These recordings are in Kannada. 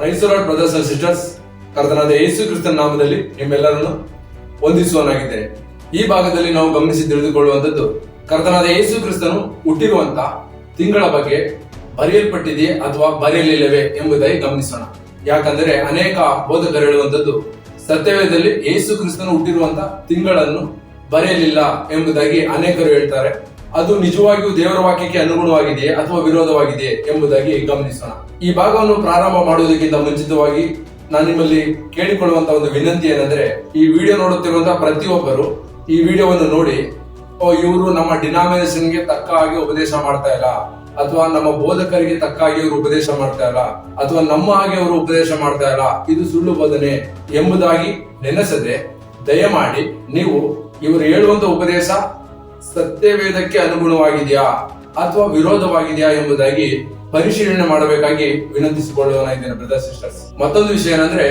Price Lord brothers and sisters, ಕರ್ತನಾದ ಯೇಸು ಕ್ರಿಸ್ತನ ನಾಮದಲ್ಲಿ ನಿಮ್ಮೆಲ್ಲರನ್ನು ವಂದಿಸುವನಾಗಿದ್ದೇನೆ. ಈ ಭಾಗದಲ್ಲಿ ನಾವು ಗಮನಿಸಿ ತಿಳಿದುಕೊಳ್ಳುವಂತದ್ದು ಕರ್ತನಾದ ಯೇಸು ಕ್ರಿಸ್ತನು ಹುಟ್ಟಿರುವಂತ ತಿಂಗಳ ಬಗ್ಗೆ ಬರೆಯಲ್ಪಟ್ಟಿದೆಯೇ ಅಥವಾ ಬರೆಯಲಿಲ್ಲವೇ ಎಂಬುದಾಗಿ ಗಮನಿಸೋಣ. ಯಾಕಂದರೆ ಅನೇಕ ಬೋಧಕರು ಹೇಳುವಂತದ್ದು ಸತ್ಯವೇದದಲ್ಲಿ ಯೇಸು ಕ್ರಿಸ್ತನು ಹುಟ್ಟಿರುವಂತ ತಿಂಗಳನ್ನು ಬರೆಯಲಿಲ್ಲ ಎಂಬುದಾಗಿ ಅನೇಕರು ಹೇಳ್ತಾರೆ. ಅದು ನಿಜವಾಗಿಯೂ ದೇವರ ವಾಕ್ಯಕ್ಕೆ ಅನುಗುಣವಾಗಿದೆಯೇ ಅಥವಾ ವಿರೋಧವಾಗಿದೆಯೇ ಎಂಬುದಾಗಿ ಗಮನಿಸೋಣ. ಈ ಭಾಗವನ್ನು ಪ್ರಾರಂಭ ಮಾಡುವುದಕ್ಕಿಂತ ಮುಂಚಿತವಾಗಿ ನಾನು ನಿಮ್ಮಲ್ಲಿ ಕೇಳಿಕೊಳ್ಳುವಂತ ಒಂದು ವಿನಂತಿ ಏನಂದ್ರೆ, ಈ ವಿಡಿಯೋ ನೋಡುತ್ತಿರುವಂತಹ ಪ್ರತಿಯೊಬ್ಬರು ಈ ವಿಡಿಯೋವನ್ನು ನೋಡಿ ಇವರು ನಮ್ಮ ಡಿನಾಮಿನೇಷನ್ಗೆ ತಕ್ಕ ಹಾಗೆ ಉಪದೇಶ ಮಾಡ್ತಾ ಇಲ್ಲ, ಅಥವಾ ನಮ್ಮ ಬೋಧಕರಿಗೆ ತಕ್ಕ ಹಾಗೆ ಇವರು ಉಪದೇಶ ಮಾಡ್ತಾ ಇಲ್ಲ, ಅಥವಾ ನಮ್ಮ ಹಾಗೆ ಅವರು ಉಪದೇಶ ಮಾಡ್ತಾ ಇಲ್ಲ, ಇದು ಸುಳ್ಳು ಬೋಧನೆ ಎಂಬುದಾಗಿ ನೆನೆಸದೆ ದಯಮಾಡಿ ನೀವು ಇವರು ಹೇಳುವಂತ ಉಪದೇಶ ಸತ್ಯವೇದಕ್ಕೆ ಅನುಗುಣವಾಗಿದೆಯಾ ಅಥವಾ ವಿರೋಧವಾಗಿದೆಯಾ ಎಂಬುದಾಗಿ ಪರಿಶೀಲನೆ ಮಾಡಬೇಕಾಗಿ ವಿನಂತಿಸಿಕೊಳ್ಳುವನಾಗಿದ್ದೇನೆ ಬ್ರದರ್ಸ್ ಸಿಸ್ಟರ್ಸ್. ಮತ್ತೊಂದು ವಿಷಯ ಏನಂದ್ರೆ,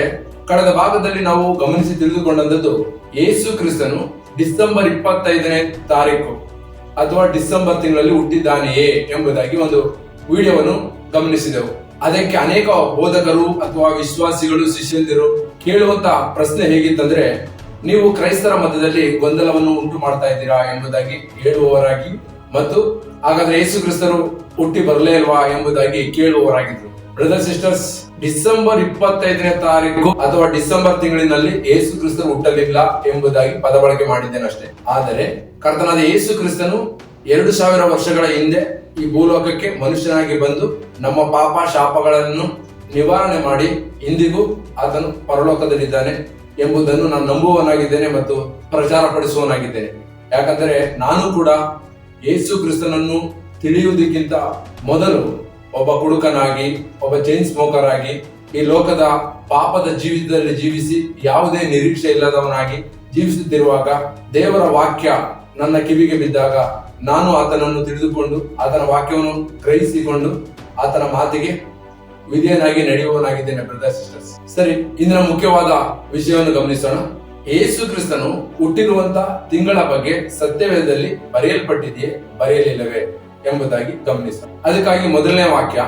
ಕಳೆದ ಭಾಗದಲ್ಲಿ ನಾವು ಗಮನಿಸಿ ತಿಳಿದುಕೊಂಡಂತದ್ದು ಯೇಸು ಕ್ರಿಸ್ತನು ಡಿಸೆಂಬರ್ 25ನೇ ತಾರೀಕು ಅಥವಾ ಡಿಸೆಂಬರ್ ತಿಂಗಳಲ್ಲಿ ಹುಟ್ಟಿದ್ದಾನೆಯೇ ಎಂಬುದಾಗಿ ಒಂದು ವಿಡಿಯೋವನ್ನು ಗಮನಿಸಿದೆವು. ಅದಕ್ಕೆ ಅನೇಕ ಬೋಧಕರು ಅಥವಾ ವಿಶ್ವಾಸಿಗಳು, ಶಿಷ್ಯಂದಿರು ಕೇಳುವಂತ ಪ್ರಶ್ನೆ ಹೇಗಿತ್ತಂದ್ರೆ, ನೀವು ಕ್ರೈಸ್ತರ ಮಧ್ಯದಲ್ಲಿ ಗೊಂದಲವನ್ನು ಉಂಟು ಮಾಡ್ತಾ ಇದ್ದೀರಾ ಎಂಬುದಾಗಿ ಹೇಳುವವರಾಗಿ, ಮತ್ತು ಹಾಗಾದ್ರೆ ಯೇಸು ಕ್ರಿಸ್ತರು ಹುಟ್ಟಿ ಬರಲೇ ಇಲ್ವಾ ಎಂಬುದಾಗಿ ಕೇಳುವವರಾಗಿದ್ರು. ಬ್ರದರ್ ಸಿಸ್ಟರ್ಸ್, ಡಿಸೆಂಬರ್ 25ನೇ ತಾರೀಕು ಅಥವಾ ಡಿಸೆಂಬರ್ ತಿಂಗಳಿನಲ್ಲಿ ಯೇಸು ಕ್ರಿಸ್ತರು ಹುಟ್ಟಲಿಲ್ಲ ಎಂಬುದಾಗಿ ಪದ ಬಳಕೆ ಮಾಡಿದ್ದೇನೆ ಅಷ್ಟೇ. ಆದರೆ ಕರ್ತನಾದ ಯೇಸು ಕ್ರಿಸ್ತನು 2000 ವರ್ಷಗಳ ಹಿಂದೆ ಈ ಭೂಲೋಕಕ್ಕೆ ಮನುಷ್ಯನಾಗಿ ಬಂದು ನಮ್ಮ ಪಾಪ ಶಾಪಗಳನ್ನು ನಿವಾರಣೆ ಮಾಡಿ ಇಂದಿಗೂ ಆತನು ಪರಲೋಕದಲ್ಲಿದ್ದಾನೆ ಎಂಬುದನ್ನು ನಾನು ನಂಬುವನಾಗಿದ್ದೇನೆ ಮತ್ತು ಪ್ರಚಾರ ಪಡಿಸುವನಾಗಿದ್ದೇನೆ. ಯಾಕಂದರೆ ನಾನು ಕೂಡ ಯೇಸು ಕ್ರಿಸ್ತನನ್ನು ತಿಳಿಯುವುದಕ್ಕಿಂತ ಮೊದಲು ಒಬ್ಬ ಕುಡುಕನಾಗಿ, ಒಬ್ಬ ಚೈನ್ ಸ್ಮೋಕರ್ ಆಗಿ, ಈ ಲೋಕದ ಪಾಪದ ಜೀವಿತದಲ್ಲಿ ಜೀವಿಸಿ ಯಾವುದೇ ನಿರೀಕ್ಷೆ ಇಲ್ಲದವನಾಗಿ ಜೀವಿಸುತ್ತಿರುವಾಗ ದೇವರ ವಾಕ್ಯ ನನ್ನ ಕಿವಿಗೆ ಬಿದ್ದಾಗ ನಾನು ಆತನನ್ನು ತಿಳಿದುಕೊಂಡು ಆತನ ವಾಕ್ಯವನ್ನು ಗ್ರಹಿಸಿಕೊಂಡು ಆತನ ಮಾತಿಗೆ ವಿಧೇಯನಾಗಿ ನಡೆಯುವನಾಗಿದ್ದೇನೆ ಬ್ರದರ್ ಸಿಸ್ಟರ್ಸ್. ಸರಿ, ಇಂದಿನ ಮುಖ್ಯವಾದ ವಿಷಯವನ್ನು ಗಮನಿಸೋಣ. ಯೇಸು ಕ್ರಿಸ್ತನು ಹುಟ್ಟಿರುವಂತ ತಿಂಗಳ ಬಗ್ಗೆ ಸತ್ಯವೇದದಲ್ಲಿ ಬರೆಯಲ್ಪಟ್ಟಿದೆಯೇ ಬರೆಯಲಿಲ್ಲವೇ ಎಂಬುದಾಗಿ ಗಮನಿಸೋಣ. ಅದಕ್ಕಾಗಿ ಮೊದಲನೇ ವಾಕ್ಯ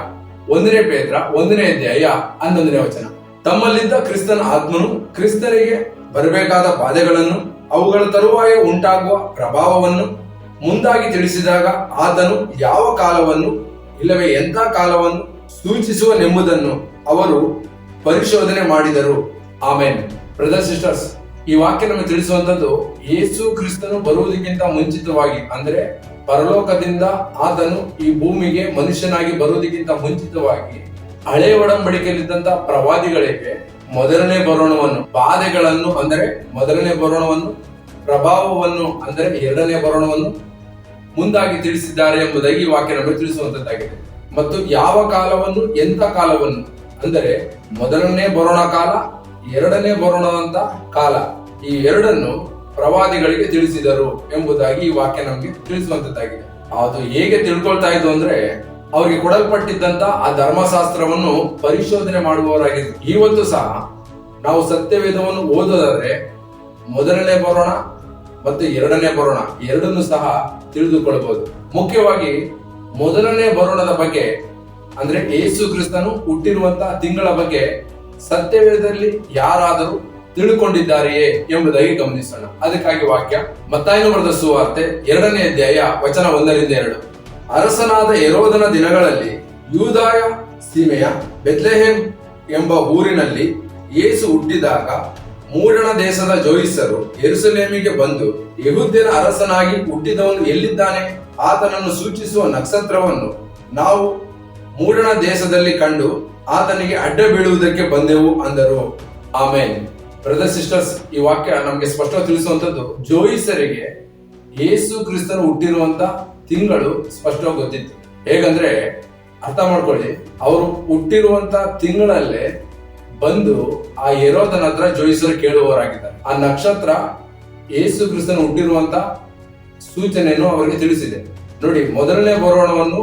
1 ಪೇತ್ರ 1ನೇ ಅಧ್ಯಾಯ 11ನೇ ವಚನ. ತಮ್ಮಲ್ಲಿದ್ದ ಕ್ರಿಸ್ತನ ಆತ್ಮನು ಕ್ರಿಸ್ತನಿಗೆ ಬರಬೇಕಾದ ಬಾಧೆಗಳನ್ನು, ಅವುಗಳ ತರುವಾಯ ಉಂಟಾಗುವ ಪ್ರಭಾವವನ್ನು ಮುಂದಾಗಿ ತಿಳಿಸಿದಾಗ ಆತನು ಯಾವ ಕಾಲವನ್ನು ಇಲ್ಲವೇ ಎಂಥ ಕಾಲವನ್ನು ಸೂಚಿಸುವನೆಂಬುದನ್ನು ಅವರು ಪರಿಶೋಧನೆ ಮಾಡಿದರು. ಆಮೇನ್. ಬ್ರದರ್ ಸಿಸ್ಟರ್ಸ್, ಈ ವಾಕ್ಯ ನಮಗೆ ತಿಳಿಸುವಂತದ್ದು ಯೇಸು ಕ್ರಿಸ್ತನು ಬರುವುದಕ್ಕಿಂತ ಮುಂಚಿತವಾಗಿ, ಅಂದ್ರೆ ಪರಲೋಕದಿಂದ ಆತನು ಈ ಭೂಮಿಗೆ ಮನುಷ್ಯನಾಗಿ ಬರುವುದಕ್ಕಿಂತ ಮುಂಚಿತವಾಗಿ ಹಳೆ ಒಡಂಬಡಿಕೆಯಲ್ಲಿದ್ದಂತ ಪ್ರವಾದಿಗಳಿಗೆ ಮೊದಲನೇ ಬರೋಣವನ್ನು, ಬಾಧೆಗಳನ್ನು ಅಂದರೆ ಮೊದಲನೇ ಬರೋಣವನ್ನು, ಪ್ರಭಾವವನ್ನು ಅಂದರೆ ಎರಡನೇ ಬರೋಣವನ್ನು ಮುಂದಾಗಿ ತಿಳಿಸಿದ್ದಾರೆ ಎಂಬುದಾಗಿ ಈ ವಾಕ್ಯ ನಮಗೆ ತಿಳಿಸುವಂತದ್ದಾಗಿದೆ. ಮತ್ತು ಯಾವ ಕಾಲವನ್ನು ಎಂಥ ಕಾಲವನ್ನು ಅಂದರೆ ಮೊದಲನೇ ಬರೋಣ ಕಾಲ, ಎರಡನೇ ಬರೋಣವಂತ ಕಾಲ, ಈ ಎರಡನ್ನು ಪ್ರವಾದಿಗಳಿಗೆ ತಿಳಿಸಿದರು ಎಂಬುದಾಗಿ ಈ ವಾಕ್ಯ ನಮಗೆ ತಿಳಿಸುವಂತದ್ದಾಗಿದೆ. ಅದು ಹೇಗೆ ತಿಳ್ಕೊಳ್ತಾ ಇದ್ದು ಅಂದ್ರೆ, ಅವರಿಗೆ ಕೊಡಲ್ಪಟ್ಟಿದ್ದಂತ ಆ ಧರ್ಮಶಾಸ್ತ್ರವನ್ನು ಪರಿಶೋಧನೆ ಮಾಡುವವರಾಗಿದ್ರು. ಇವತ್ತು ಸಹ ನಾವು ಸತ್ಯವೇದವನ್ನು ಓದೋದಾದ್ರೆ ಮೊದಲನೇ ಬರೋಣ ಮತ್ತು ಎರಡನೇ ಬರೋಣ ಎರಡನ್ನು ಸಹ ತಿಳಿದುಕೊಳ್ಳಬಹುದು. ಮುಖ್ಯವಾಗಿ ಮೊದಲನೇ ಬರೋಣದ ಬಗ್ಗೆ ಅಂದ್ರೆ ಯೇಸು ಕ್ರಿಸ್ತನು ಹುಟ್ಟಿರುವಂತ ತಿಂಗಳ ಬಗ್ಗೆ ಸತ್ಯವೇದದಲ್ಲಿ ಯಾರಾದರೂ ತಿಳುಕೊಂಡಿದ್ದಾರೆಯೇ ಎಂಬುದಾಗಿ ಗಮನಿಸೋಣ. ಅದಕ್ಕಾಗಿ ವಾಕ್ಯ ಮತ್ತಾಯನು ಬರೆದ ಸುವಾರ್ತೆ 2ನೇ ಅಧ್ಯಾಯ ವಚನ 1-2. ಅರಸನಾದ ಹೆರೋದನ ದಿನಗಳಲ್ಲಿ ಯೂದಾಯ ಸೀಮೆಯ ಬೆತ್ಲೆಹೇಮ್ ಎಂಬ ಊರಿನಲ್ಲಿ ಯೇಸು ಹುಟ್ಟಿದಾಗ ಮೂಡಣ ದೇಶದ ಜೋಯಿಸರು ಯೆರೂಸಲೇಮಿಗೆ ಬಂದು, ಯೆಹೂದ್ಯರ ಅರಸನಾಗಿ ಹುಟ್ಟಿದವನು ಎಲ್ಲಿದ್ದಾನೆ? ಆತನನ್ನು ಸೂಚಿಸುವ ನಕ್ಷತ್ರವನ್ನು ನಾವು ಮೂಡಣ ದೇಶದಲ್ಲಿ ಕಂಡು ಆತನಿಗೆ ಅಡ್ಡ ಬೀಳುವುದಕ್ಕೆ ಬಂದೆವು ಅಂದರು. ಆಮೇನ್. ಬ್ರದರ್ ಸಿಸ್ಟರ್ಸ್, ಈ ವಾಕ್ಯ ನಮಗೆ ಸ್ಪಷ್ಟವಾಗಿ ತಿಳಿಸುವಂತದ್ದು ಜೋಯಿಸರಿಗೆ ಯೇಸು ಕ್ರಿಸ್ತನು ಹುಟ್ಟಿರುವಂತ ತಿಂಗಳು ಸ್ಪಷ್ಟವಾಗಿ ಗೊತ್ತಿತ್ತು. ಹೇಗಂದ್ರೆ ಅರ್ಥ ಮಾಡ್ಕೊಳ್ಳಿ, ಅವರು ಹುಟ್ಟಿರುವಂತ ತಿಂಗಳಲ್ಲೇ ಬಂದು ಆ ಹೆರೋದನ ಹತ್ರ ಜೋಯಿಸರು ಕೇಳುವವರಾಗಿದ್ದಾರೆ. ಆ ನಕ್ಷತ್ರ ಯೇಸು ಕ್ರಿಸ್ತನು ಹುಟ್ಟಿರುವಂತ ಸೂಚನೆಯನ್ನು ಅವರಿಗೆ ತಿಳಿಸಿದೆ. ನೋಡಿ, ಮೊದಲನೇ ಬರೋಣವನ್ನು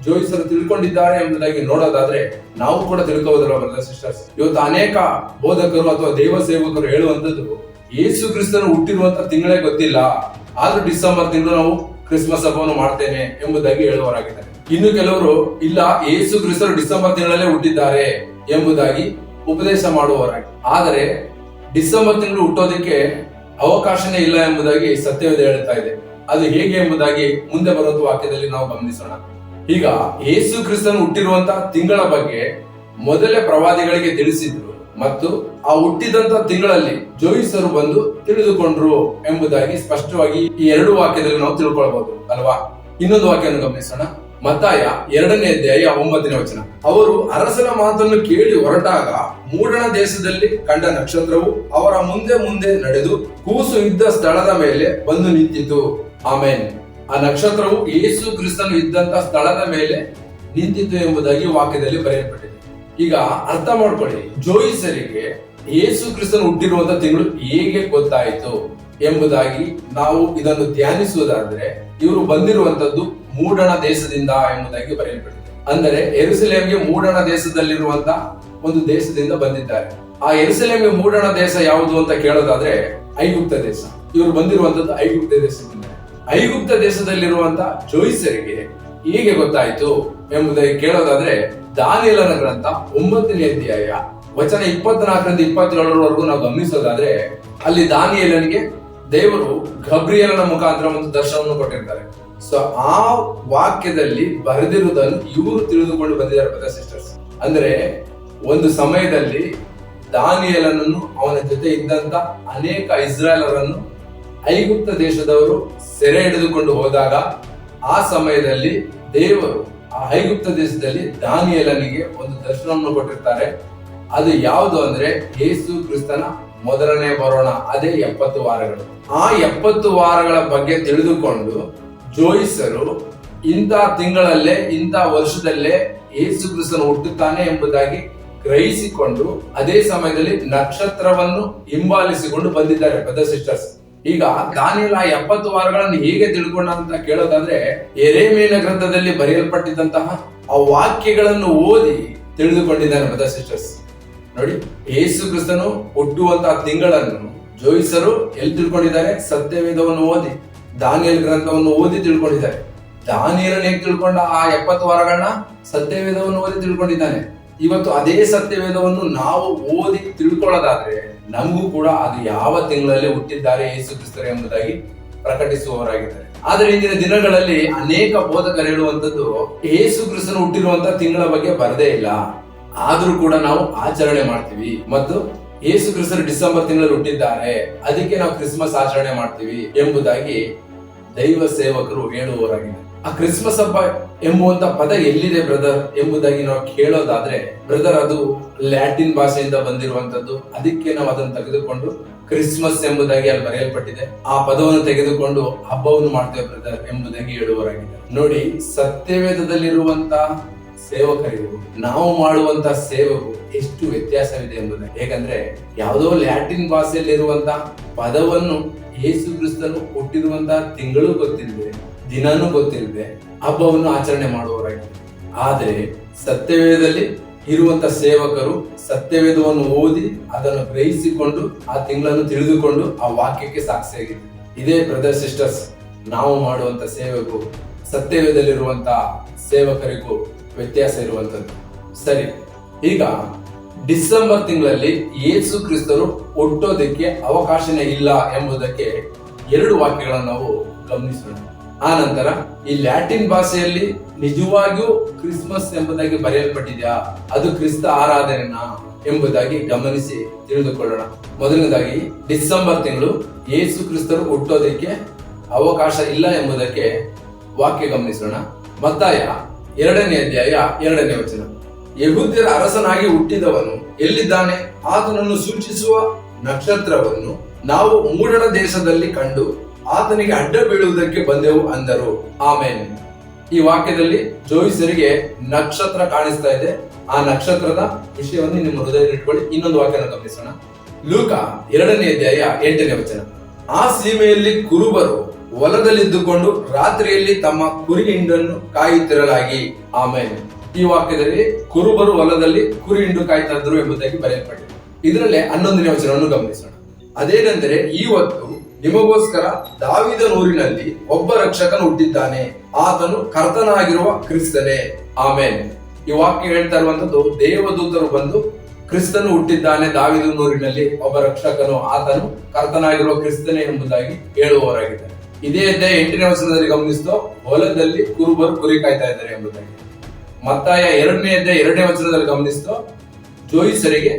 ಜೋಯಿಸರು ತಿಳ್ಕೊಂಡಿದ್ದಾರೆ ಎಂಬುದಾಗಿ ನೋಡೋದಾದ್ರೆ ನಾವು ಕೂಡ ತಿಳ್ಕೋಬೋದಲ್ಲ ಬ್ರದರ್ ಸಿಸ್ಟರ್ಸ್. ಇವತ್ತು ಅನೇಕ ಬೋಧಕರು ಅಥವಾ ದೈವ ಸೇವಕರು ಹೇಳುವಂತದ್ದು ಯೇಸು ಕ್ರಿಸ್ತನು ಹುಟ್ಟಿರುವಂತ ತಿಂಗಳೇ ಗೊತ್ತಿಲ್ಲ, ಆದ್ರೂ ಡಿಸೆಂಬರ್ ತಿಂಗಳು ನಾವು ಕ್ರಿಸ್ಮಸ್ ಹಬ್ಬವನ್ನು ಮಾಡ್ತೇನೆ ಎಂಬುದಾಗಿ ಹೇಳುವವರಾಗಿದ್ದಾರೆ. ಇನ್ನು ಕೆಲವರು ಇಲ್ಲ, ಯೇಸು ಕ್ರಿಸ್ತರು ಡಿಸೆಂಬರ್ ತಿಂಗಳಲ್ಲೇ ಹುಟ್ಟಿದ್ದಾರೆ ಎಂಬುದಾಗಿ ಉಪದೇಶ ಮಾಡುವವರಾಗಿ. ಆದರೆ ಡಿಸೆಂಬರ್ ತಿಂಗಳು ಹುಟ್ಟೋದಕ್ಕೆ ಅವಕಾಶನೇ ಇಲ್ಲ ಎಂಬುದಾಗಿ ಸತ್ಯವೇದ ಹೇಳ್ತಾ ಇದೆ. ಅದು ಹೇಗೆ ಎಂಬುದಾಗಿ ಮುಂದೆ ಬರುವಂತ ವಾಕ್ಯದಲ್ಲಿ ನಾವು ಗಮನಿಸೋಣ. ಈಗ ಯೇಸು ಕ್ರಿಸ್ತನು ಹುಟ್ಟಿರುವಂತಹ ತಿಂಗಳ ಬಗ್ಗೆ ಮೊದಲೇ ಪ್ರವಾದಿಗಳಿಗೆ ತಿಳಿಸಿದ್ರು ಮತ್ತು ಆ ಹುಟ್ಟಿದಂತ ತಿಂಗಳಲ್ಲಿ ಜೋಯಿಸರು ಬಂದು ತಿಳಿದುಕೊಂಡ್ರು ಎಂಬುದಾಗಿ ಸ್ಪಷ್ಟವಾಗಿ ಈ ಎರಡು ವಾಕ್ಯದಲ್ಲಿ ನಾವು ತಿಳ್ಕೊಳ್ಬಹುದು ಅಲ್ವಾ. ಇನ್ನೊಂದು ವಾಕ್ಯವನ್ನು ಗಮನಿಸೋಣ. ಮತ್ತಾಯ 2ನೇ ಅಧ್ಯಾಯ 9ನೇ ವಚನ. ಅವರು ಅರಸನ ಮಾತನ್ನು ಕೇಳಿ ಹೊರಟಾಗ ಮೂಡಣ ದೇಶದಲ್ಲಿ ಕಂಡ ನಕ್ಷತ್ರವು ಅವರ ಮುಂದೆ ಮುಂದೆ ನಡೆದು ಕೂಸು ಇದ್ದ ಸ್ಥಳದ ಮೇಲೆ ಬಂದು ನಿಂತಿತು. ಆಮೇನ್. ಆ ನಕ್ಷತ್ರವು ಯೇಸು ಕ್ರಿಸ್ತನು ಇದ್ದಂತ ಸ್ಥಳದ ಮೇಲೆ ನಿಂತಿತು ಎಂಬುದಾಗಿ ವಾಕ್ಯದಲ್ಲಿ ಬರೆಯಲ್ಪಟ್ಟಿದೆ. ಈಗ ಅರ್ಥ ಮಾಡ್ಕೊಳ್ಳಿ, ಜೋಯಿಸರಿಗೆ ಯೇಸು ಕ್ರಿಸ್ತನು ಹುಟ್ಟಿರುವಂತ ತಿಂಗಳು ಹೇಗೆ ಗೊತ್ತಾಯಿತು ಎಂಬುದಾಗಿ ನಾವು ಇದನ್ನು ಧ್ಯಾನಿಸುವುದಾದ್ರೆ, ಇವರು ಬಂದಿರುವಂತದ್ದು ಮೂಡಣ ದೇಶದಿಂದ ಎಂಬುದಾಗಿ ಬರೆಯಲ್ಪಟ್ಟಿದೆ. ಅಂದರೆ ಯೆರೂಸಲೇಮಿಗೆ ಮೂಡಣ ದೇಶದಲ್ಲಿರುವಂತ ಒಂದು ದೇಶದಿಂದ ಬಂದಿದ್ದಾರೆ. ಆ ಯೆರೂಸಲೇಮಿಗೆ ಮೂಡಣ ದೇಶ ಯಾವುದು ಅಂತ ಕೇಳೋದಾದ್ರೆ ಐಗುಪ್ತ ದೇಶ. ಇವರು ಬಂದಿರುವಂತದ್ದು ಐಗುಪ್ತ ದೇಶದಿಂದ. ಐಗುಪ್ತ ದೇಶದಲ್ಲಿರುವಂತ ಜೋಯಿಸರಿಗೆ ಹೇಗೆ ಗೊತ್ತಾಯಿತು ಎಂಬುದಾಗಿ ಕೇಳೋದಾದ್ರೆ, ದಾನಿಯೇಲನ ಗ್ರಂಥ 9ನೇ ಅಧ್ಯಾಯ ವಚನ 24ರಿಂದ 27ರವರೆಗೂ ನಾವು ಗಮನಿಸೋದಾದ್ರೆ, ಅಲ್ಲಿ ದಾನಿಯೇಲನಿಗೆ ದೇವರು ಗಬ್ರಿಯೇಲನ ಮುಖಾಂತರ ಒಂದು ದರ್ಶನವನ್ನು ಕೊಟ್ಟಿರ್ತಾರೆ. ಸೊ ಆ ವಾಕ್ಯದಲ್ಲಿ ಬರೆದಿರುವುದನ್ನು ಇವರು ತಿಳಿದುಕೊಂಡು ಬಂದಿದ್ದಾರೆ ಬ್ರದರ್ ಸಿಸ್ಟರ್ಸ್. ಅಂದ್ರೆ ಒಂದು ಸಮಯದಲ್ಲಿ ದಾನಿಯೇಲನನ್ನು ಅವನ ಜೊತೆ ಇದ್ದಂತ ಅನೇಕ ಇಸ್ರಾಯೇಲರನ್ನು ಐಗುಪ್ತ ದೇಶದವರು ಸೆರೆ ಹಿಡಿದುಕೊಂಡು ಹೋದಾಗ ಆ ಸಮಯದಲ್ಲಿ ದೇವರು ಆ ಐಗುಪ್ತ ದೇಶದಲ್ಲಿ ದಾನಿಯೇಲನಿಗೆ ಒಂದು ದರ್ಶನವನ್ನು ಕೊಟ್ಟಿರ್ತಾರೆ. ಅದು ಯಾವುದು ಅಂದ್ರೆ ಯೇಸು ಕ್ರಿಸ್ತನ ಮೊದಲನೇ ಬರೋಣ, ಅದೇ 70 ವಾರಗಳು. ಆ 70 ವಾರಗಳ ಬಗ್ಗೆ ತಿಳಿದುಕೊಂಡು ಜೋಯಿಸರು ಇಂಥ ತಿಂಗಳಲ್ಲೇ ಇಂಥ ವರ್ಷದಲ್ಲೇ ಯೇಸು ಕ್ರಿಸ್ತನು ಹುಟ್ಟುತ್ತಾನೆ ಎಂಬುದಾಗಿ ಗ್ರಹಿಸಿಕೊಂಡು ಅದೇ ಸಮಯದಲ್ಲಿ ನಕ್ಷತ್ರವನ್ನು ಹಿಂಬಾಲಿಸಿಕೊಂಡು ಬಂದಿದ್ದಾರೆ ಬ್ರದರ್ ಸಿಸ್ಟರ್ಸ್. ಈಗ ದಾನಿಯೇಲ 70 ವಾರಗಳನ್ನು ಹೇಗೆ ತಿಳ್ಕೊಂಡ ಅಂತ ಕೇಳೋದಾದ್ರೆ, ಯೆರೆಮೀಯನ ಗ್ರಂಥದಲ್ಲಿ ಬರೆಯಲ್ಪಟ್ಟಿದ್ದಂತಹ ಆ ವಾಕ್ಯಗಳನ್ನು ಓದಿ ತಿಳಿದುಕೊಂಡಿದ್ದಾನೆ ಬ್ರದರ್ ಸಿಸ್ಟರ್ಸ್. ನೋಡಿ, ಯೇಸು ಕ್ರಿಸ್ತನು ಹುಟ್ಟುವಂತಹ ತಿಂಗಳನ್ನು ಜೋಯಿಸರು ಎಲ್ಲಿ ತಿಳ್ಕೊಂಡಿದ್ದಾರೆ? ಸತ್ಯವೇದವನ್ನು ಓದಿ, ದಾನಿಯೇಲ ಗ್ರಂಥವನ್ನು ಓದಿ ತಿಳ್ಕೊಂಡಿದ್ದಾರೆ. ದಾನಿಯೇಲನು ಹೇಗೆ ತಿಳ್ಕೊಂಡ ಆ 70 ವಾರಗಳನ್ನ? ಸತ್ಯವೇದವನ್ನು ಓದಿ ತಿಳ್ಕೊಂಡಿದ್ದಾನೆ. ಇವತ್ತು ಅದೇ ಸತ್ಯವೇದವನ್ನು ನಾವು ಓದಿ ತಿಳ್ಕೊಳ್ಳೋದಾದ್ರೆ ನಮಗೂ ಕೂಡ ಅದು ಯಾವ ತಿಂಗಳಲ್ಲಿ ಹುಟ್ಟಿದ್ದಾರೆ ಯೇಸು ಕ್ರಿಸ್ತರು ಎಂಬುದಾಗಿ ಪ್ರಕಟಿಸುವವರಾಗಿದ್ದಾರೆ. ಆದ್ರೆ ಇಂದಿನ ದಿನಗಳಲ್ಲಿ ಅನೇಕ ಬೋಧಕರು ಹೇಳುವಂತದ್ದು ಯೇಸು ಕ್ರಿಸ್ತನು ಹುಟ್ಟಿರುವಂತ ತಿಂಗಳ ಬಗ್ಗೆ ಬರದೇ ಇಲ್ಲ, ಆದ್ರೂ ಕೂಡ ನಾವು ಆಚರಣೆ ಮಾಡ್ತೀವಿ ಮತ್ತು ಯೇಸು ಕ್ರಿಸ್ತರು ಡಿಸೆಂಬರ್ ತಿಂಗಳಲ್ಲಿ ಹುಟ್ಟಿದ್ದಾರೆ, ಅದಕ್ಕೆ ನಾವು ಕ್ರಿಸ್ಮಸ್ ಆಚರಣೆ ಮಾಡ್ತೀವಿ ಎಂಬುದಾಗಿ ದೈವ ಸೇವಕರು ಹೇಳುವವರಾಗಿದ್ದಾರೆ. ಆ ಕ್ರಿಸ್ಮಸ್ ಹಬ್ಬ ಎಂಬುವಂತ ಪದ ಎಲ್ಲಿದೆ ಬ್ರದರ್ ಎಂಬುದಾಗಿ ನಾವು ಕೇಳೋದಾದ್ರೆ, ಬ್ರದರ್ ಅದು ಲ್ಯಾಟಿನ್ ಭಾಷೆಯಿಂದ ಬಂದಿರುವಂತದ್ದು, ಅದಕ್ಕೆ ನಾವು ಅದನ್ನು ತೆಗೆದುಕೊಂಡು ಕ್ರಿಸ್ಮಸ್ ಎಂಬುದಾಗಿ ಅಲ್ಲಿ ಬರೆಯಲ್ಪಟ್ಟಿದೆ, ಆ ಪದವನ್ನು ತೆಗೆದುಕೊಂಡು ಹಬ್ಬವನ್ನು ಮಾಡ್ತೇವೆ ಬ್ರದರ್ ಎಂಬುದಾಗಿ ಹೇಳುವವರಾಗಿದೆ. ನೋಡಿ, ಸತ್ಯವೇದದಲ್ಲಿರುವಂತ ಸೇವಕರಿಗೂ ನಾವು ಮಾಡುವಂತ ಸೇವೆಗೂ ಎಷ್ಟು ವ್ಯತ್ಯಾಸವಿದೆ ಎಂಬುದಾಗಿ. ಹೇಗಂದ್ರೆ ಯಾವುದೋ ಲ್ಯಾಟಿನ್ ಭಾಷೆಯಲ್ಲಿರುವಂತ ಪದವನ್ನು ಯೇಸು ಕ್ರಿಸ್ತನು ಹುಟ್ಟಿರುವಂತಹ ತಿಂಗಳು ಗೊತ್ತಿಲ್ಲದೆ, ದಿನಾನೂ ಗೊತ್ತಿಲ್ಲದೆ ಹಬ್ಬವನ್ನು ಆಚರಣೆ ಮಾಡುವವರಾಗಿದೆ. ಆದ್ರೆ ಸತ್ಯವೇದದಲ್ಲಿ ಇರುವಂತ ಸೇವಕರು ಸತ್ಯವೇದವನ್ನು ಓದಿ ಅದನ್ನು ಗ್ರಹಿಸಿಕೊಂಡು ಆ ತಿಂಗಳನ್ನು ತಿಳಿದುಕೊಂಡು ಆ ವಾಕ್ಯಕ್ಕೆ ಸಾಕ್ಷಿಯಾಗಿದೆ. ಇದೇ ಬ್ರದರ್ ಸಿಸ್ಟರ್ಸ್, ನಾವು ಮಾಡುವಂತ ಸೇವೆಗೂ ಸತ್ಯವೇದಲ್ಲಿರುವಂತ ಸೇವಕರಿಗೂ ವ್ಯತ್ಯಾಸ ಇರುವಂತದ್ದು. ಸರಿ, ಈಗ ಡಿಸೆಂಬರ್ ತಿಂಗಳಲ್ಲಿ ಯೇಸು ಕ್ರಿಸ್ತರು ಹುಟ್ಟೋದಕ್ಕೆ ಅವಕಾಶನೇ ಇಲ್ಲ ಎಂಬುದಕ್ಕೆ 2 ವಾಕ್ಯಗಳನ್ನು ನಾವು ಗಮನಿಸೋಣ. ಆ ನಂತರ ಈ ಲ್ಯಾಟಿನ್ ಭಾಷೆಯಲ್ಲಿ ನಿಜವಾಗಿಯೂ ಕ್ರಿಸ್ಮಸ್ ಎಂಬುದಾಗಿ ಬರೆಯಲ್ಪಟ್ಟಿದೆಯಾ, ಅದು ಕ್ರಿಸ್ತ ಆರಾಧನೆನಾ ಎಂಬುದಾಗಿ ಗಮನಿಸಿ ತಿಳಿದುಕೊಳ್ಳೋಣ. ಮೊದಲನೇದಾಗಿ ಡಿಸೆಂಬರ್ ತಿಂಗಳು ಯೇಸು ಕ್ರಿಸ್ತರು ಹುಟ್ಟೋದಕ್ಕೆ ಅವಕಾಶ ಇಲ್ಲ ಎಂಬುದಕ್ಕೆ ವಾಕ್ಯ ಗಮನಿಸೋಣ. ಮತ್ತಾಯ 2ನೇ ಅಧ್ಯಾಯ 2ನೇ ವಚನ. ಯೆಹೂದ್ಯರ ಅರಸನಾಗಿ ಹುಟ್ಟಿದವನು ಎಲ್ಲಿದ್ದಾನೆ? ಆತನನ್ನು ಸೂಚಿಸುವ ನಕ್ಷತ್ರವನ್ನು ನಾವು ಮೂಡಣ ದೇಶದಲ್ಲಿ ಕಂಡು ಆತನಿಗೆ ಅಡ್ಡ ಬೀಳುವುದಕ್ಕೆ ಬಂದೆವು ಅಂದರು. ಆಮೇನ್. ಈ ವಾಕ್ಯದಲ್ಲಿ ಜೋಯಿಸರಿಗೆ ನಕ್ಷತ್ರ ಕಾಣಿಸ್ತಾ ಇದೆ. ಆ ನಕ್ಷತ್ರದ ವಿಷಯವನ್ನು ನಿಮ್ಮ ಹೃದಯದಲ್ಲಿ ಇಟ್ಕೊಳ್ಳಿ. ಇನ್ನೊಂದು ವಾಕ್ಯನ ಗಮನಿಸೋಣ. ಲೂಕ 2ನೇ ಅಧ್ಯಾಯ 8ನೇ ವಚನ. ಆ ಸೀಮೆಯಲ್ಲಿ ಕುರುಬರು ಹೊಲದಲ್ಲಿದ್ದುಕೊಂಡು ರಾತ್ರಿಯಲ್ಲಿ ತಮ್ಮ ಕುರಿ ಹಿಂಡನ್ನು ಕಾಯುತ್ತಿರಲಾಗಿ. ಆಮೇಲೆ ಈ ವಾಕ್ಯದಲ್ಲಿ ಕುರುಬರು ಹೊಲದಲ್ಲಿ ಕುರಿ ಹಿಂಡು ಕಾಯ್ತಾ ಇದ್ರು ಎಂಬುದಾಗಿ ಬರೆಯಲ್ಪಟ್ಟಿದೆ. ಇದರಲ್ಲೇ 11ನೇ ವಚನವನ್ನು ಗಮನಿಸೋಣ. ಅದೇನೆಂದರೆ, ಇವತ್ತು ನಿಮಗೋಸ್ಕರ ದಾವೀದನೂರಿನಲ್ಲಿ ಒಬ್ಬ ರಕ್ಷಕನು ಹುಟ್ಟಿದ್ದಾನೆ, ಆತನು ಕರ್ತನಾಗಿರುವ ಕ್ರಿಸ್ತನೇ. ಆಮೇಲೆ ಈ ವಾಕ್ಯ ಹೇಳ್ತಾ ಇರುವಂತದ್ದು ದೇವದೂತರು ಬಂದು ಕ್ರಿಸ್ತನು ಹುಟ್ಟಿದ್ದಾನೆ ದಾವೀದನೂರಿನಲ್ಲಿ, ಒಬ್ಬ ರಕ್ಷಕನು, ಆತನು ಕರ್ತನಾಗಿರುವ ಕ್ರಿಸ್ತನೇ ಎಂಬುದಾಗಿ ಹೇಳುವವರಾಗಿದ್ದಾರೆ. ಇದೇ ಅಧ್ಯಾಯ 8ನೇ ವಚನದಲ್ಲಿ ಗಮನಿಸ್ತೋ ಹೊಲದಲ್ಲಿ ಕುರುಬರು ಕುರಿ ಕಾಯ್ತಾ ಇದ್ದಾರೆ ಎಂಬುದಾಗಿ. ಮತ್ತಾಯ 2ನೇ ಅಧ್ಯಾಯ 2ನೇ ವಚನದಲ್ಲಿ ಗಮನಿಸ್ತೋ ಜೋಯಿಸರಿಗೆ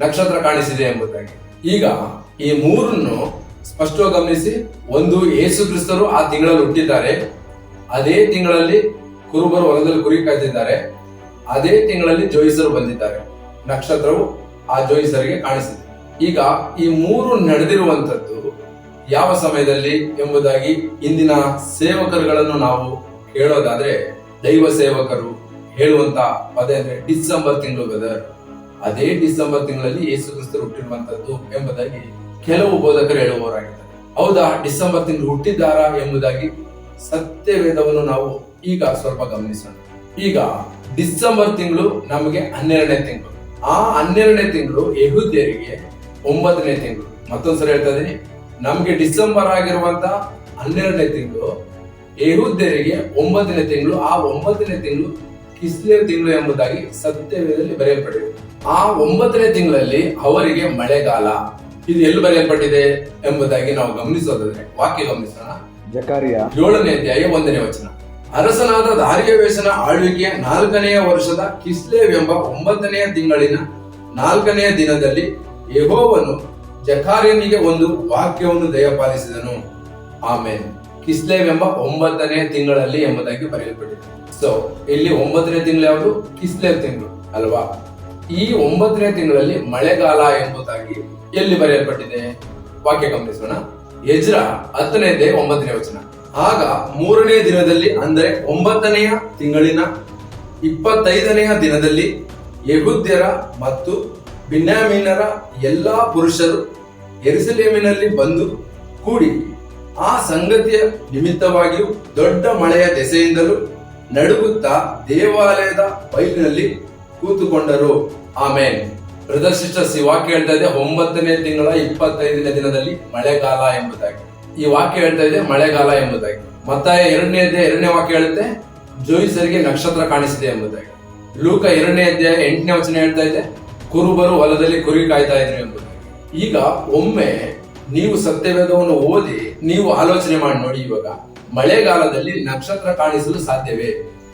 ನಕ್ಷತ್ರ ಕಾಣಿಸಿದೆ ಎಂಬುದಾಗಿ. ಈಗ ಈ ಮೂರನ್ನು ಸ್ಪಷ್ಟವಾಗಿ ಗಮನಿಸಿ. ಒಂದು, ಯೇಸು ಕ್ರಿಸ್ತರು ಆ ತಿಂಗಳಲ್ಲಿ ಹುಟ್ಟಿದ್ದಾರೆ, ಅದೇ ತಿಂಗಳಲ್ಲಿ ಕುರುಬರು ಹೊಲದಲ್ಲಿ ಕುರಿ ಕಾಯ್ತಿದ್ದಾರೆ, ಅದೇ ತಿಂಗಳಲ್ಲಿ ಜೋಯಿಸರು ಬಂದಿದ್ದಾರೆ, ನಕ್ಷತ್ರವು ಆ ಜೋಯಿಸರಿಗೆ ಕಾಣಿಸಿದೆ. ಈಗ ಈ ಮೂರು ನಡೆದಿರುವಂತದ್ದು ಯಾವ ಸಮಯದಲ್ಲಿ ಎಂಬುದಾಗಿ ಇಂದಿನ ಸೇವಕರುಗಳನ್ನು ನಾವು ಹೇಳೋದಾದ್ರೆ, ದೈವ ಸೇವಕರು ಹೇಳುವಂತ ಪದ ಅಂದ್ರೆ ಡಿಸೆಂಬರ್ ತಿಂಗಳು ಬ್ರದರ್, ಅದೇ ಡಿಸೆಂಬರ್ ತಿಂಗಳಲ್ಲಿ ಯೇಸು ಕ್ರಿಸ್ತರು ಹುಟ್ಟಿರುವಂತದ್ದು ಎಂಬುದಾಗಿ ಕೆಲವು ಬೋಧಕರು ಹೇಳುವವರಾಗಿದ್ದಾರೆ. ಹೌದಾ, ಡಿಸೆಂಬರ್ ತಿಂಗಳು ಹುಟ್ಟಿದ್ದಾರಾ ಎಂಬುದಾಗಿ ಸತ್ಯವೇದವನ್ನು ನಾವು ಈಗ ಸ್ವಲ್ಪ ಗಮನಿಸೋಣ. ಈಗ ಡಿಸೆಂಬರ್ ತಿಂಗಳು ನಮಗೆ 12ನೇ ತಿಂಗಳು. ಆ 12ನೇ ತಿಂಗಳು ಯೆಹೂದ್ಯರಿಗೆ 9ನೇ ತಿಂಗಳು. ಮತ್ತೊಂದ್ಸರಿ ಹೇಳ್ತಾ ಇದೀನಿ, ನಮ್ಗೆ ಡಿಸೆಂಬರ್ ಆಗಿರುವಂತ 12ನೇ ತಿಂಗಳು ಯೆಹೂದ್ಯರಿಗೆ 9ನೇ ತಿಂಗಳು. ಆ 9ನೇ ತಿಂಗಳು ಕಿಸ್ಲೇವ್ ತಿಂಗಳು ಎಂಬುದಾಗಿ ಸತ್ಯವೇದದಲ್ಲಿ ಬರೆಯಲ್ಪಟ್ಟಿದೆ. ಆ 9ನೇ ತಿಂಗಳಲ್ಲಿ ಅವರಿಗೆ ಮಳೆಗಾಲ. ಇದು ಎಲ್ಲಿ ಬರೆಯಲ್ಪಟ್ಟಿದೆ ಎಂಬುದಾಗಿ ನಾವು ಗಮನಿಸೋದಾದ್ರೆ ವಾಕ್ಯ ಗಮನಿಸೋಣ. ಜಕರ್ಯ 7ನೇ ಅಧ್ಯಾಯ 1ನೇ ವಚನ. ಅರಸನಾದ ದಾರ್ಯಾವೆಷನ ಆಳ್ವಿಕೆಯ 4ನೆಯ ವರ್ಷದ ಕಿಸ್ಲೇವ್ ಎಂಬ 9ನೆಯ ತಿಂಗಳಿನ 4ನೆಯ ದಿನದಲ್ಲಿ ಯೆಹೋವನು ಜಕರ್ಯನಿಗೆ ಒಂದು ವಾಕ್ಯವನ್ನು ದಯಪಾಲಿಸಿದನು. ಆಮೇಲೆ ಕಿಸ್ಲೇವ್ ಎಂಬ 9ನೇ ತಿಂಗಳಲ್ಲಿ ಎಂಬುದಾಗಿ ಬರೆಯಲ್ಪಟ್ಟಿದೆ. ಸೊ ಇಲ್ಲಿ 9ನೇ ತಿಂಗಳು ಯಾವುದು? ಕಿಸ್ಲೇವ್ ತಿಂಗಳು ಅಲ್ವಾ? ಈ 9ನೇ ತಿಂಗಳಲ್ಲಿ ಮಳೆಗಾಲ ಎಂಬುದಾಗಿ ಎಲ್ಲಿ ಬರೆಯಲ್ಪಟ್ಟಿದೆ? ವಾಕ್ಯ ಗಮನಿಸೋಣ. ಎಜ್ರ 10ನೇ ಅಧ್ಯಾಯ 9ನೇ ವಚನ. ಆಗ 3ನೇ ದಿನದಲ್ಲಿ ಅಂದರೆ 9ನೆಯ ತಿಂಗಳಿನ 25ನೆಯ ದಿನದಲ್ಲಿ ಯೆಹೂದ್ಯರ ಮತ್ತು ಬಿನ್ಯಾಮೀನರ ಎಲ್ಲಾ ಪುರುಷರು ಯೆರೂಸಲೇಮಿನಲ್ಲಿ ಬಂದು ಕೂಡಿ ಆ ಸಂಗತಿಯ ನಿಮಿತ್ತವಾಗಿಯೂ ದೊಡ್ಡ ಮಳೆಯ ದೆಸೆಯಿಂದಲೂ ನಡುಗುತ್ತಾ ದೇವಾಲಯದ ಬೈಲಿನಲ್ಲಿ ಕೂತುಕೊಂಡರು. ಆಮೇನ್. ಬ್ರದರ್ ಸಿಸ್ಟರ್ಸ್, ಈ ವಾಕ್ಯ ಹೇಳ್ತಾ ಇದೆ 9ನೇ ತಿಂಗಳ 25ನೇ ದಿನದಲ್ಲಿ ಮಳೆಗಾಲ ಎಂಬುದಾಗಿ. ಈ ವಾಕ್ಯ ಹೇಳ್ತಾ ಇದೆ ಮಳೆಗಾಲ ಎಂಬುದಾಗಿ. ಮತ್ತಾಯ 2ನೇ ಅಧ್ಯಾಯ 2ನೇ ವಾಕ್ಯ ಹೇಳುತ್ತೆ ಜೋಯಿಸರಿಗೆ ನಕ್ಷತ್ರ ಕಾಣಿಸಿದೆ ಎಂಬುದಾಗಿ. ಲೂಕ 2ನೇ ಅಧ್ಯಾಯ 8ನೇ ವಚನ ಹೇಳ್ತಾ ಇದೆ ಕುರುಬರು ಹೊಲದಲ್ಲಿ ಕುರಿ ಕಾಯ್ತಾ ಇದ್ರು ಎಂಬುದಾಗಿ. ಈಗ ಒಮ್ಮೆ ನೀವು ಸತ್ಯವೇದವನ್ನು ಓದಿ ನೀವು ಆಲೋಚನೆ ಮಾಡಿ ನೋಡಿ. ಇವಾಗ ಮಳೆಗಾಲದಲ್ಲಿ ನಕ್ಷತ್ರ ಕಾಣಿಸಲು ಸಾಧ್ಯವೇ?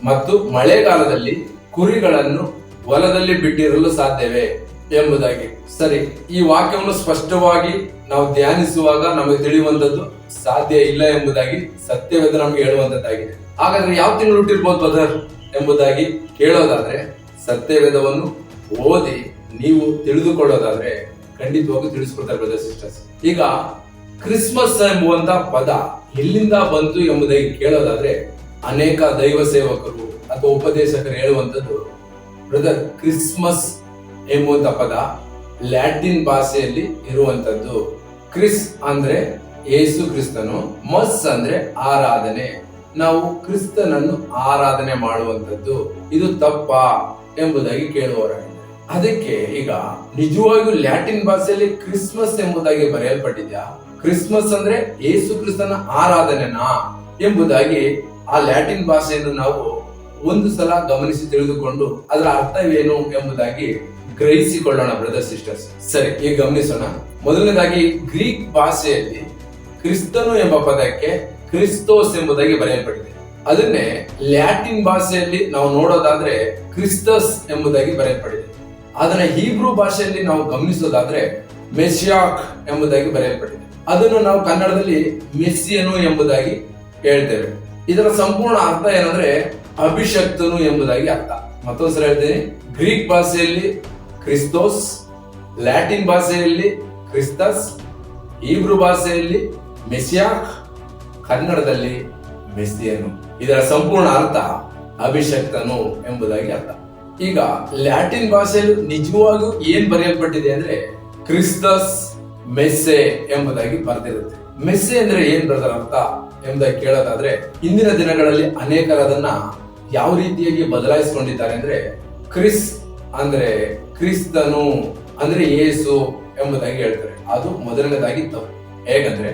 ಮತ್ತು ಮಳೆಗಾಲದಲ್ಲಿ ಕುರಿಗಳನ್ನು ಹೊಲದಲ್ಲಿ ಬಿಟ್ಟಿರಲು ಸಾಧ್ಯವೇ ಎಂಬುದಾಗಿ. ಸರಿ, ಈ ವಾಕ್ಯವನ್ನು ಸ್ಪಷ್ಟವಾಗಿ ನಾವು ಧ್ಯಾನಿಸುವಾಗ ನಮಗೆ ತಿಳಿಯುವಂತದ್ದು ಸಾಧ್ಯ ಇಲ್ಲ ಎಂಬುದಾಗಿ ಸತ್ಯವೇದ ನಮಗೆ ಹೇಳುವಂತದ್ದಾಗಿದೆ. ಹಾಗಾದ್ರೆ ಯಾವ ತಿಂಗಳು ಹುಟ್ಟಿರ್ಬೋದು ಬ್ರದರ್ ಎಂಬುದಾಗಿ ಕೇಳೋದಾದ್ರೆ, ಸತ್ಯವೇದವನ್ನು ಓದಿ ನೀವು ತಿಳಿದುಕೊಳ್ಳೋದಾದ್ರೆ ಖಂಡಿತವಾಗಿ ತಿಳಿಸ್ಕೊಡ್ತಾರೆ ಬ್ರದರ್ ಸಿಸ್ಟರ್ಸ್. ಈಗ ಕ್ರಿಸ್ಮಸ್ ಎಂಬುವಂತ ಪದ ಎಲ್ಲಿಂದ ಬಂತು ಎಂಬುದಾಗಿ ಕೇಳೋದಾದ್ರೆ, ಅನೇಕ ದೈವ ಸೇವಕರು ಅಥವಾ ಉಪದೇಶಕರು ಹೇಳುವಂತದ್ದು, ಬ್ರದರ್ ಕ್ರಿಸ್ಮಸ್ ಎಂಬುವಂತ ಪದ ಲ್ಯಾಟಿನ್ ಭಾಷೆಯಲ್ಲಿ ಇರುವಂತದ್ದು. ಕ್ರಿಸ್ ಅಂದ್ರೆ ಯೇಸು ಕ್ರಿಸ್ತನು, ಮಸ್ ಅಂದ್ರೆ ಆರಾಧನೆ. ನಾವು ಕ್ರಿಸ್ತನನ್ನು ಆರಾಧನೆ ಮಾಡುವಂತದ್ದು. ಇದು ತಪ್ಪಾ ಎಂಬುದಾಗಿ ಕೇಳುವವರಾಗಿದೆ. ಅದಕ್ಕೆ ಈಗ ನಿಜವಾಗಿಯೂ ಲ್ಯಾಟಿನ್ ಭಾಷೆಯಲ್ಲಿ ಕ್ರಿಸ್ಮಸ್ ಎಂಬುದಾಗಿ ಬರೆಯಲ್ಪಟ್ಟಿದ್ಯಾ? ಕ್ರಿಸ್ಮಸ್ ಅಂದ್ರೆ ಯೇಸು ಕ್ರಿಸ್ತನ ಆರಾಧನೆನಾ ಎಂಬುದಾಗಿ ಆ ಲ್ಯಾಟಿನ್ ಭಾಷೆಯನ್ನು ನಾವು ಒಂದು ಸಲ ಗಮನಿಸಿ ತಿಳಿದುಕೊಂಡು ಅದರ ಅರ್ಥವೇನು ಎಂಬುದಾಗಿ ಗ್ರಹಿಸಿಕೊಳ್ಳೋಣ ಬ್ರದರ್ ಸಿಸ್ಟರ್ಸ್. ಸರಿ, ಈಗ ಗಮನಿಸೋಣ. ಮೊದಲನೇದಾಗಿ ಗ್ರೀಕ್ ಭಾಷೆಯಲ್ಲಿ ಕ್ರಿಸ್ತನು ಎಂಬ ಪದಕ್ಕೆ ಕ್ರಿಸ್ತೋಸ್ ಎಂಬುದಾಗಿ ಬರೆಯಲ್ಪಟ್ಟಿದೆ. ಅದನ್ನೇ ಲ್ಯಾಟಿನ್ ಭಾಷೆಯಲ್ಲಿ ನಾವು ನೋಡೋದಾದ್ರೆ ಕ್ರಿಸ್ತಸ್ ಎಂಬುದಾಗಿ ಬರೆಯಲ್ಪಟ್ಟಿದೆ. ಅದನ್ನ ಹೀಬ್ರೂ ಭಾಷೆಯಲ್ಲಿ ನಾವು ಗಮನಿಸೋದಾದ್ರೆ ಮೆಸಿಯಾಕ್ ಎಂಬುದಾಗಿ ಬರೆಯಲ್ಪಟ್ಟಿದೆ. ಅದನ್ನು ನಾವು ಕನ್ನಡದಲ್ಲಿ ಮೆಸ್ಸಿಯನು ಎಂಬುದಾಗಿ ಹೇಳ್ತೇವೆ. ಇದರ ಸಂಪೂರ್ಣ ಅರ್ಥ ಏನಂದ್ರೆ ಅಭಿಷಕ್ತನು ಎಂಬುದಾಗಿ ಅರ್ಥ. ಮತ್ತೊಂದ್ಸಲ ಹೇಳ್ತೇನೆ, ಗ್ರೀಕ್ ಭಾಷೆಯಲ್ಲಿ ಕ್ರಿಸ್ತೋಸ್, ಲ್ಯಾಟಿನ್ ಭಾಷೆಯಲ್ಲಿ ಕ್ರಿಸ್ತಸ್, ಹೀಬ್ರೂ ಭಾಷೆಯಲ್ಲಿ ಮೆಸಿಯಾಕ್, ಕನ್ನಡದಲ್ಲಿ ಮೆಸ್ಸಿಯನು. ಇದರ ಸಂಪೂರ್ಣ ಅರ್ಥ ಅಭಿಷಕ್ತನು ಎಂಬುದಾಗಿ ಅರ್ಥ. ಈಗ ಲ್ಯಾಟಿನ್ ಭಾಷೆಯಲ್ಲಿ ನಿಜವಾಗೂ ಏನ್ ಬರೆಯಲ್ಪಟ್ಟಿದೆ ಅಂದ್ರೆ ಕ್ರಿಸ್ತಸ್ ಮೆಸ್ಸೆ ಎಂಬುದಾಗಿ ಬರೆದಿರುತ್ತೆ. ಮೆಸ್ಸೆ ಅಂದ್ರೆ ಏನ್ ಬ್ರದರ್ ಅರ್ಥ ಎಂಬುದಾಗಿ ಕೇಳೋದಾದ್ರೆ, ಇಂದಿನ ದಿನಗಳಲ್ಲಿ ಅನೇಕರದನ್ನ ಯಾವ ರೀತಿಯಾಗಿ ಬದಲಾಯಿಸಿಕೊಂಡಿದ್ದಾರೆ ಅಂದ್ರೆ, ಕ್ರಿಸ್ ಅಂದ್ರೆ ಕ್ರಿಸ್ತನು ಅಂದ್ರೆ ಯೇಸು ಎಂಬುದಾಗಿ ಹೇಳ್ತಾರೆ. ಅದು ಮೊದಲನೇದಾಗಿ ತಪ್ಪು. ಹೇಗಂದ್ರೆ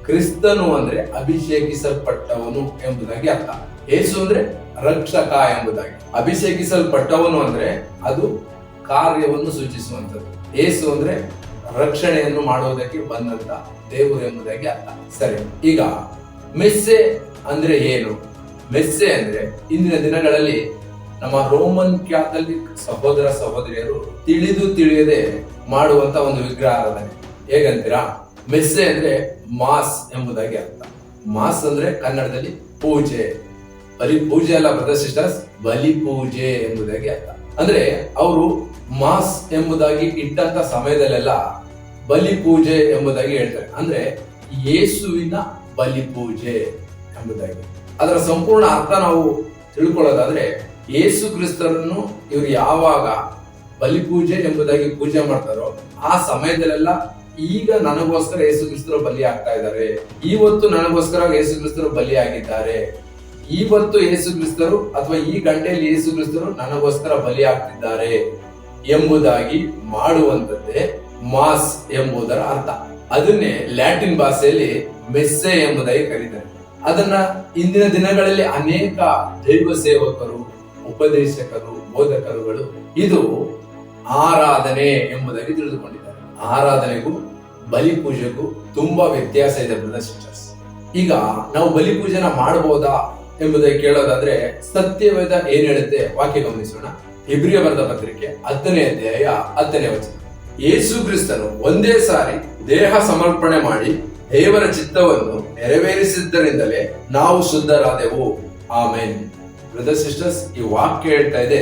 ಕ್ರಿಸ್ತನು ಅಂದ್ರೆ ಅಭಿಷೇಕಿಸಲ್ಪಟ್ಟವನು ಎಂಬುದಾಗಿ ಅರ್ಥ. ಯೇಸು ಅಂದ್ರೆ ರಕ್ಷಕ ಎಂಬುದಾಗಿ. ಅಭಿಷೇಕಿಸಲ್ಪಟ್ಟವನು ಅಂದ್ರೆ ಅದು ಕಾರ್ಯವನ್ನು ಸೂಚಿಸುವಂಥದ್ದು. ಯೇಸು ಅಂದ್ರೆ ರಕ್ಷಣೆಯನ್ನು ಮಾಡುವುದಕ್ಕೆ ಬಂದಂತ ದೇವರು ಎಂಬುದಾಗಿ ಅರ್ಥ. ಸರಿ, ಈಗ ಮೆಸ್ಸೆ ಅಂದ್ರೆ ಏನು? ಮೆಸ್ಸೆ ಅಂದ್ರೆ ಇಂದಿನ ದಿನಗಳಲ್ಲಿ ನಮ್ಮ ರೋಮನ್ ಕ್ಯಾಥಲಿಕ್ ಸಹೋದರ ಸಹೋದರಿಯರು ತಿಳಿಯದೆ ಮಾಡುವಂತ ಒಂದು ವಿಗ್ರಹ ಆರಾಧನೆ. ಹೇಗಂತೀರಾ? ಮೆಸ್ಸೆ ಅಂದ್ರೆ ಮಾಸ್ ಎಂಬುದಾಗಿ ಅರ್ಥ. ಮಾಸ್ ಅಂದ್ರೆ ಕನ್ನಡದಲ್ಲಿ ಪೂಜೆ. ಬಲಿ ಪೂಜೆ ಅಲ್ಲ ಬ್ರದರ್ ಸಿಸ್ಟರ್ಸ್, ಬಲಿ ಪೂಜೆ ಎಂಬುದಾಗಿ ಅರ್ಥ. ಅಂದ್ರೆ ಅವರು ಮಾಸ್ ಎಂಬುದಾಗಿ ಇಟ್ಟಂತ ಸಮಯದಲ್ಲೆಲ್ಲ ಬಲಿ ಪೂಜೆ ಎಂಬುದಾಗಿ ಹೇಳ್ತಾರೆ. ಅಂದ್ರೆ ಯೇಸುವಿನ ಬಲಿ ಪೂಜೆ ಎಂಬುದಾಗಿ. ಅದರ ಸಂಪೂರ್ಣ ಅರ್ಥ ನಾವು ತಿಳ್ಕೊಳ್ಳೋದಾದ್ರೆ, ಯೇಸು ಕ್ರಿಸ್ತರನ್ನು ಇವರು ಯಾವಾಗ ಬಲಿ ಪೂಜೆ ಎಂಬುದಾಗಿ ಪೂಜೆ ಮಾಡ್ತಾರೋ ಆ ಸಮಯದಲ್ಲೆಲ್ಲ ಈಗ ನನಗೋಸ್ಕರ ಯೇಸು ಕ್ರಿಸ್ತರು ಬಲಿ ಆಗ್ತಾ ಇದ್ದಾರೆ, ಇವತ್ತು ನನಗೋಸ್ಕರ ಯೇಸು ಕ್ರಿಸ್ತರು ಬಲಿ ಆಗಿದ್ದಾರೆ, ಇವತ್ತು ಯೇಸು ಕ್ರಿಸ್ತರು ಅಥವಾ ಈ ಗಂಟೆಯಲ್ಲಿ ಯೇಸು ಕ್ರಿಸ್ತರು ನನಗೋಸ್ಕರ ಬಲಿ ಆಗ್ತಿದ್ದಾರೆ ಎಂಬುದಾಗಿ ಮಾಡುವಂತದ್ದೇ ಮಾಸ್ ಎಂಬುದರ ಅರ್ಥ. ಅದನ್ನೇ ಲ್ಯಾಟಿನ್ ಭಾಷೆಯಲ್ಲಿ ಮೆಸ್ಸೆ ಎಂಬುದಾಗಿ ಕರೀತಾರೆ. ಅದನ್ನ ಇಂದಿನ ದಿನಗಳಲ್ಲಿ ಅನೇಕ ದೈವ ಸೇವಕರು, ಉಪದೇಶಕರು, ಬೋಧಕರುಗಳು ಇದು ಆರಾಧನೆ ಎಂಬುದಾಗಿ ತಿಳಿದುಕೊಂಡಿದ್ದಾರೆ. ಆರಾಧನೆಗೂ ಬಲಿ ಪೂಜೆಗೂ ತುಂಬಾ ವ್ಯತ್ಯಾಸ ಇದೆ ಬ್ರದರ್ ಸಿಸ್ಟರ್ಸ್. ಈಗ ನಾವು ಬಲಿ ಪೂಜೆನ ಮಾಡಬಹುದಾ ಎಂಬುದಾಗಿ ಕೇಳೋದಾದ್ರೆ, ಸತ್ಯವೇದ ಏನ್ ಹೇಳುತ್ತೆ ವಾಕ್ಯ ಗಮನಿಸೋಣ. ಇಬ್ರಿಯ ಬರೆದ ಪತ್ರಿಕೆ 10ನೇ ಅಧ್ಯಾಯ 10ನೇ ವಚನ. ಯೇಸು ಕ್ರಿಸ್ತನು ಒಂದೇ ಸಾರಿ ದೇಹ ಸಮರ್ಪಣೆ ಮಾಡಿ ದೇವರ ಚಿತ್ತವನ್ನು ನೆರವೇರಿಸಿದ್ದರಿಂದಲೇ ನಾವು ಶುದ್ಧರಾದೆವು. ಆಮೇನ್. ಬ್ರದರ್ ಸಿಸ್ಟರ್ಸ್, ಈ ವಾಕ್ಯ ಹೇಳ್ತಾ ಇದೆ,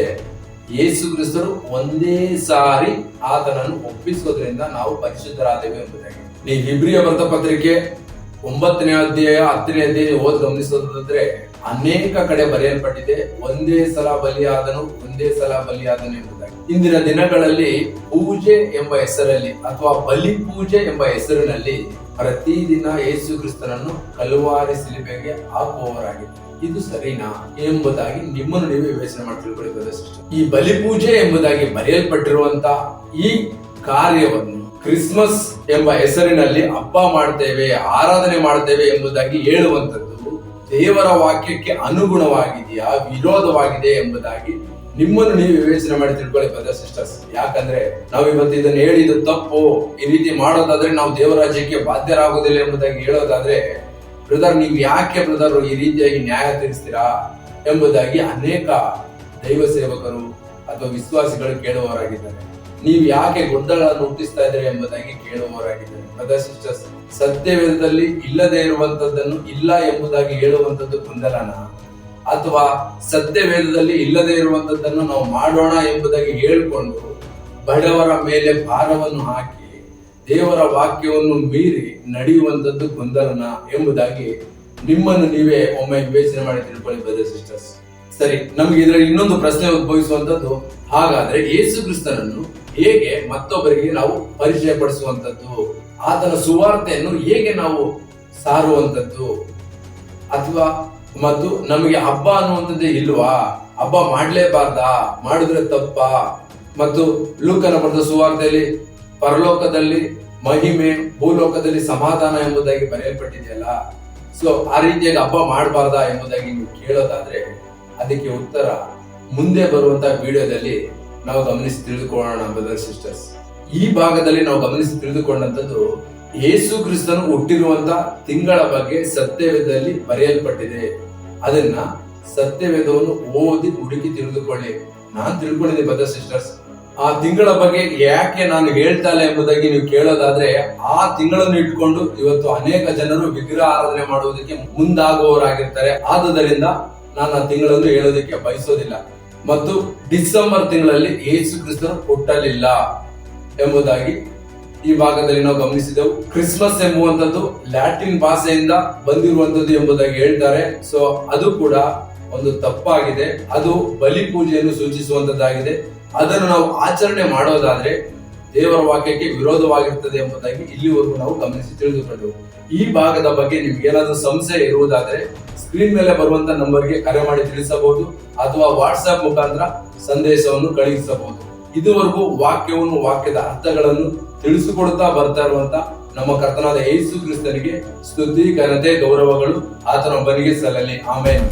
ಯೇಸು ಕ್ರಿಸ್ತರು ಒಂದೇ ಸಾರಿ ಆತನನ್ನು ಒಪ್ಪಿಸೋದ್ರಿಂದ ನಾವು ಪರಿಶುದ್ಧರಾದೆವು ಎಂಬುದಾಗಿ. ನೀವು ಇಬ್ರಿಯ ಬರೆದ ಪತ್ರಿಕೆ 9ನೇ ಅಧ್ಯಾಯ 10ನೇ ಅಧ್ಯಾಯ ಓದ್ ಗಮನಿಸೋದಾದ್ರೆ ಅನೇಕ ಕಡೆ ಬರೆಯಲ್ಪಟ್ಟಿದೆ, ಒಂದೇ ಸಲ ಬಲಿಯಾದನು ಎಂಬುದಾಗಿ. ಇಂದಿನ ದಿನಗಳಲ್ಲಿ ಪೂಜೆ ಎಂಬ ಹೆಸರಲ್ಲಿ ಅಥವಾ ಬಲಿ ಪೂಜೆ ಎಂಬ ಹೆಸರಿನಲ್ಲಿ ಪ್ರತಿದಿನ ಯೇಸು ಕ್ರಿಸ್ತನನ್ನು ಕಲುವಾರಿ ಸಿಲುಬೆಗೆ ಹಾಕುವವರಾಗಿದೆ. ಇದು ಸರಿನಾ ಎಂಬುದಾಗಿ ನಿಮ್ಮನ್ನು ನೀವು ವಿವೇಚನೆ ಮಾಡಿ ತಿಳ್ಕೊಳ್ಳಿ. ಈ ಬಲಿ ಪೂಜೆ ಎಂಬುದಾಗಿ ಬರೆಯಲ್ಪಟ್ಟಿರುವಂತ ಈ ಕಾರ್ಯವನ್ನು ಕ್ರಿಸ್ಮಸ್ ಎಂಬ ಹೆಸರಿನಲ್ಲಿ ಹಬ್ಬ ಮಾಡ್ತೇವೆ, ಆರಾಧನೆ ಮಾಡ್ತೇವೆ ಎಂಬುದಾಗಿ ಹೇಳುವಂತದ್ದು ದೇವರ ವಾಕ್ಯಕ್ಕೆ ಅನುಗುಣವಾಗಿದೆಯಾ, ವಿರೋಧವಾಗಿದೆ ಎಂಬುದಾಗಿ ನಿಮ್ಮನ್ನು ನೀವು ವಿವೇಚನೆ ಮಾಡಿ ತಿಳ್ಕೊಳ್ಳಿ ಬ್ರದರ್ ಸಿಸ್ಟರ್ಸ್. ಯಾಕಂದ್ರೆ ನಾವು ಇವತ್ತು ಇದನ್ನು ಹೇಳಿದ್ದು ತಪ್ಪು, ಈ ರೀತಿ ಮಾಡೋದಾದ್ರೆ ನಾವು ದೇವರ ರಾಜ್ಯಕ್ಕೆ ಬಾಧ್ಯರಾಗುವುದಿಲ್ಲ ಎಂಬುದಾಗಿ ಹೇಳೋದಾದ್ರೆ, ಬ್ರದರ್ ನೀವು ಯಾಕೆ ಬ್ರದರ್ ಈ ರೀತಿಯಾಗಿ ನ್ಯಾಯ ತೀರಿಸ್ತೀರಾ ಎಂಬುದಾಗಿ ಅನೇಕ ದೈವ ಸೇವಕರು ಅಥವಾ ವಿಶ್ವಾಸಿಗಳು ಕೇಳುವವರಾಗಿದ್ದಾರೆ. ನೀವು ಯಾಕೆ ಗೊಂದಲಗಳನ್ನು ಹುಟ್ಟಿಸ್ತಾ ಇದ್ದೀರಿ ಎಂಬುದಾಗಿ ಕೇಳುವವರಾಗಿದ್ದಾರೆ. ಬ್ರದರ್ ಸಿಸ್ಟರ್ಸ್, ಸತ್ಯವೇದದಲ್ಲಿ ಇಲ್ಲದೆ ಇರುವಂತದ್ದನ್ನು ಇಲ್ಲ ಎಂಬುದಾಗಿ ಹೇಳುವಂತದ್ದು ಗೊಂದಲನ, ಅಥವಾ ಸತ್ಯವೇದದಲ್ಲಿ ಇಲ್ಲದೆ ಇರುವಂತದ್ದನ್ನು ನಾವು ಮಾಡೋಣ ಎಂಬುದಾಗಿ ಹೇಳಿಕೊಂಡು ಬಡವರ ಮೇಲೆ ಭಾರವನ್ನು ಹಾಕಿ ದೇವರ ವಾಕ್ಯವನ್ನು ಮೀರಿ ನಡೆಯುವಂತದ್ದು ಗೊಂದಲನ ಎಂಬುದಾಗಿ ನಿಮ್ಮನ್ನು ನೀವೇ ಒಮ್ಮೆ ವಿವೇಚನೆ ಮಾಡಿ ತಿಳ್ಕೊಳ್ಳಿ ಬ್ರದರ್ ಸಿಸ್ಟರ್ಸ್. ಸರಿ, ನಮ್ಗೆ ಇದರಲ್ಲಿ ಇನ್ನೊಂದು ಪ್ರಶ್ನೆ ಉದ್ಭವಿಸುವಂತದ್ದು, ಹಾಗಾದ್ರೆ ಯೇಸು ಕ್ರಿಸ್ತನನ್ನು ಹೇಗೆ ಮತ್ತೊಬ್ಬರಿಗೆ ನಾವು ಪರಿಚಯ ಪಡಿಸುವಂತದ್ದು, ಆತನ ಸುವಾರ್ತೆಯನ್ನು ಹೇಗೆ ನಾವು ಸಾರುವಂತದ್ದು, ಅಥವಾ ಮತ್ತು ನಮಗೆ ಹಬ್ಬ ಅನ್ನುವಂಥದ್ದೇ ಇಲ್ವಾ, ಹಬ್ಬ ಮಾಡ್ಲೇಬಾರ್ದಾ, ಮಾಡಿದ್ರೆ ತಪ್ಪಾ? ಮತ್ತು ಲೂಕನ ಬರೆದ ಸುವಾರ್ತೆಯಲ್ಲಿ ಪರಲೋಕದಲ್ಲಿ ಮಹಿಮೆ, ಭೂಲೋಕದಲ್ಲಿ ಸಮಾಧಾನ ಎಂಬುದಾಗಿ ಬರೆಯಲ್ಪಟ್ಟಿದೆಯಲ್ಲ, ಸೊ ಆ ರೀತಿಯಾಗಿ ಹಬ್ಬ ಮಾಡಬಾರ್ದಾ ಎಂಬುದಾಗಿ ನೀವು ಕೇಳೋದಾದ್ರೆ ಅದಕ್ಕೆ ಉತ್ತರ ಮುಂದೆ ಬರುವಂತಹ ವಿಡಿಯೋದಲ್ಲಿ ನಾವು ಗಮನಿಸಿ ತಿಳಿದುಕೊಳ್ಳೋಣ ಬ್ರದರ್ ಸಿಸ್ಟರ್ಸ್. ಈ ಭಾಗದಲ್ಲಿ ನಾವು ಗಮನಿಸಿ ತಿಳಿದುಕೊಂಡಂತದ್ದು ಯೇಸು ಕ್ರಿಸ್ತನು ಹುಟ್ಟಿರುವಂತ ತಿಂಗಳ ಬಗ್ಗೆ ಸತ್ಯವೇದದಲ್ಲಿ ಬರೆಯಲ್ಪಟ್ಟಿದೆ. ಅದನ್ನ ಸತ್ಯವೇದವನ್ನು ಓದಿ ಹುಡುಕಿ ತಿಳಿದುಕೊಳ್ಳಿ. ನಾನ್ ತಿಳ್ಕೊಂಡಿದ್ದೆ ಬ್ರದರ್ ಸಿಸ್ಟರ್ಸ್. ಆ ತಿಂಗಳ ಬಗ್ಗೆ ಯಾಕೆ ನಾನು ಹೇಳ್ತಾ ಇಲ್ಲ ಎಂಬುದಾಗಿ ನೀವು ಕೇಳೋದಾದ್ರೆ, ಆ ತಿಂಗಳನ್ನು ಇಟ್ಕೊಂಡು ಇವತ್ತು ಅನೇಕ ಜನರು ವಿಗ್ರಹ ಆರಾಧನೆ ಮಾಡುವುದಕ್ಕೆ ಮುಂದಾಗುವವರಾಗಿರ್ತಾರೆ. ಆದುದರಿಂದ ನಾನು ಆ ತಿಂಗಳನ್ನು ಹೇಳೋದಕ್ಕೆ ಬಯಸೋದಿಲ್ಲ. ಮತ್ತು ಡಿಸೆಂಬರ್ ತಿಂಗಳಲ್ಲಿ ಯೇಸು ಕ್ರಿಸ್ತನು ಹುಟ್ಟಲಿಲ್ಲ ಎಂಬುದಾಗಿ ಈ ಭಾಗದಲ್ಲಿ ನಾವು ಗಮನಿಸಿದೆವು. ಕ್ರಿಸ್ಮಸ್ ಎಂಬುವಂತದ್ದು ಲ್ಯಾಟಿನ್ ಭಾಷೆಯಿಂದ ಬಂದಿರುವಂತದ್ದು ಎಂಬುದಾಗಿ ಹೇಳ್ತಾರೆ. ಸೊ ಅದು ಕೂಡ ಒಂದು ತಪ್ಪಾಗಿದೆ. ಅದು ಬಲಿ ಪೂಜೆಯನ್ನು ಸೂಚಿಸುವಂತದ್ದಾಗಿದೆ. ಅದನ್ನು ನಾವು ಆಚರಣೆ ಮಾಡೋದಾದ್ರೆ ದೇವರ ವಾಕ್ಯಕ್ಕೆ ವಿರೋಧವಾಗಿರ್ತದೆ ಎಂಬುದಾಗಿ ಇಲ್ಲಿವರೆಗೂ ನಾವು ಗಮನಿಸಿ ತಿಳಿದುಕೊಂಡೆವು. ಈ ಭಾಗದ ಬಗ್ಗೆ ನಿಮ್ಗೆ ಏನಾದ್ರೂ ಸಂಶಯ ಇರುವುದಾದ್ರೆ ಸ್ಕ್ರೀನ್ ಮೇಲೆ ಬರುವಂತ ನಂಬರ್ಗೆ ಕರೆ ಮಾಡಿ ತಿಳಿಸಬಹುದು, ಅಥವಾ ವಾಟ್ಸ್ಆಪ್ ಮುಖಾಂತರ ಸಂದೇಶವನ್ನು ಕಳುಹಿಸಬಹುದು. ಇದುವರೆಗೂ ವಾಕ್ಯದ ಅರ್ಥಗಳನ್ನು ತಿಳಿಸಿಕೊಡುತ್ತಾ ಬರ್ತಾ ಇರುವಂತ ನಮ್ಮ ಕರ್ತನಾದ ಯೇಸು ಕ್ರಿಸ್ತನಿಗೆ ಸ್ತುತಿ, ಘನತೆ, ಗೌರವಗಳು ಆತನ ಒಬ್ಬನಿಗೆ ಸಲ್ಲಲಿ. ಆಮೆನ್.